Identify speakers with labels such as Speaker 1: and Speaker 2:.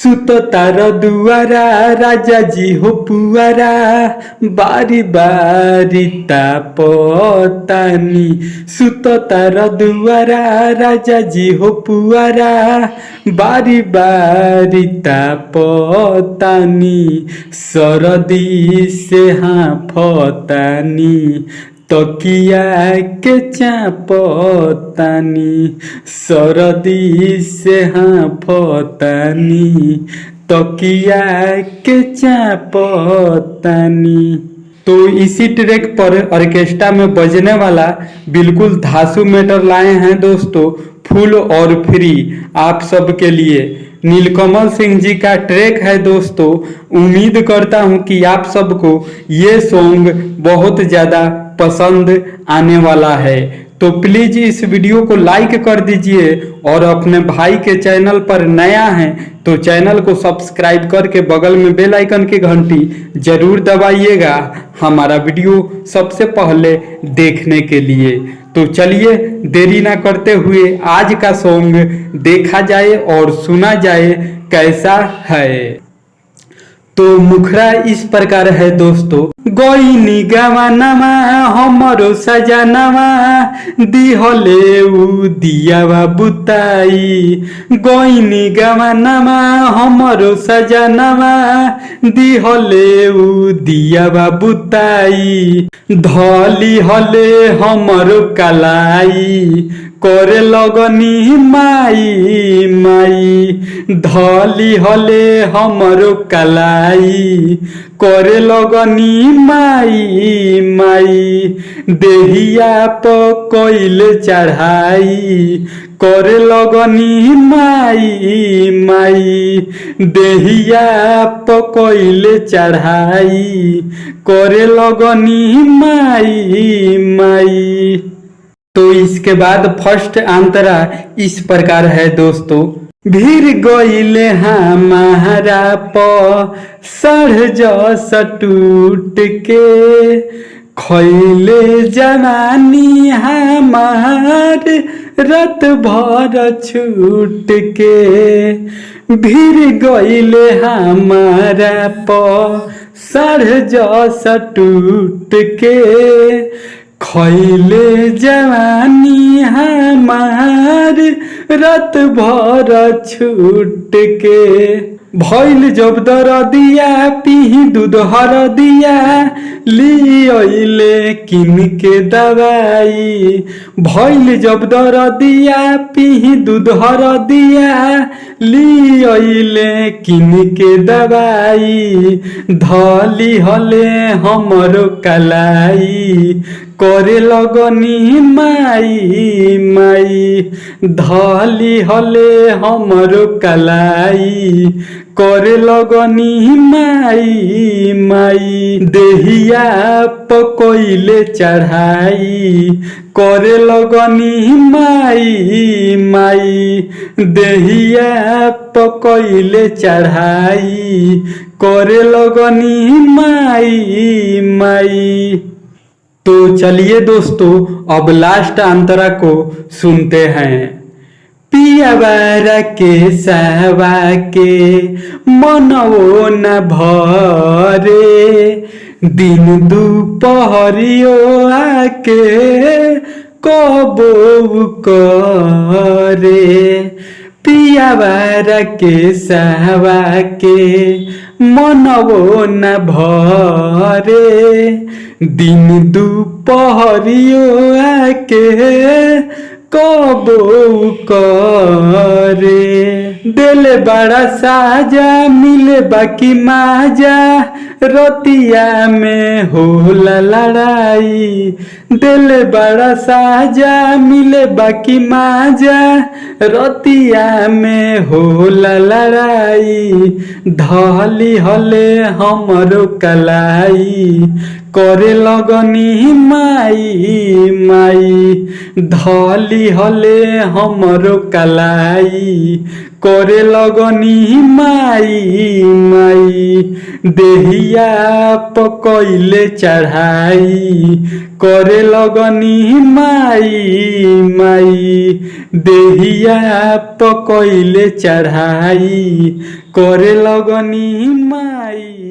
Speaker 1: सुत तार दुआरा राजा जी हो पुआरा बारी बारी तापतानी। सुत तार दुआरा राजा जी हो पुआरा बारी बारी तापतानी। सरदी से हाफतानी तकिया के चापतानी। सरदी से हाफतानी तकिया के चापतानी। तो इसी ट्रैक पर ऑर्केस्ट्रा में बजने वाला बिल्कुल धांसू मैटर लाए हैं दोस्तों, फुल और फ्री आप सबके लिए। नीलकमल सिंह जी का ट्रैक है दोस्तों। उम्मीद करता हूं कि आप सबको ये सॉन्ग बहुत ज़्यादा पसंद आने वाला है। तो प्लीज़ इस वीडियो को लाइक कर दीजिए और अपने भाई के चैनल पर नया हैं तो चैनल को सब्सक्राइब करके बगल में बेल आइकन की घंटी जरूर दबाइएगा हमारा वीडियो सबसे पहले देखने के लिए। तो चलिए देरी ना करते हुए आज का सॉन्ग देखा जाए और सुना जाए कैसा है। तो मुखड़ा इस प्रकार है दोस्तों। गोइनी गवानामा हमरो सजानामा दिहले उ दियावा बुताई। गोइनी गवानामा हमरो सजानामा दिहले उ दियावा बुताई। धली हले हमरो कलाई करे लगनी माई माई। धली हले हमरो कलाई करे लगनी माई माई। देहिया पकइले चढ़ाई करे लगनी माई माई। देहिया पकइले चढ़ाई करे लगनी माई माई। तो इसके बाद फर्स्ट अंतरा इस प्रकार है दोस्तों। भीड़ गईले हमारा सढ़ जस टूट के खैले जवानी हमार रात भर छूट के। भीड़ गईले हमारा सढ़ जस टूट के खैले जवानी हमार रात भर छूट के। भइल जब दरदिया पीही दूध हरदिया लियले किन के दवाई। भइल जब दरदिया पीही दूध हरदिया लियले किन के दवाई। धली हले हमरो कलाई करे लगनी माई माई। धली हले हमरो कलाई करे लगनी माई माई। देहिया पकइले चढ़ाई करे लगनी माई माई। देहिया पकइले चढ़ाई करे लगनी माई माई। तो चलिए दोस्तों अब लास्ट अंतरा को सुनते हैं। पियावारा के सहवा के मनवो न भरे दिन दुपहरियो आके कबो करे। पियावारा के सहवा के मनवो न भरे दिन दुपहरियो आके कबो करे। दिल बड़ा साजा मिले बाकी माजा रतिया में होला लड़ाई। दिल बड़ा साजा मिले बाकी माजा रतिया में होला लड़ाई। धली हले हमरो कलाई करे लगनी माई माई, धली हले हमरो कलाई, करे लगनी माई माई, देहिया पकइले चढ़ाई, करे लगनी माई माई, देहिया पकइले चढ़ाई, करे लगनी माई।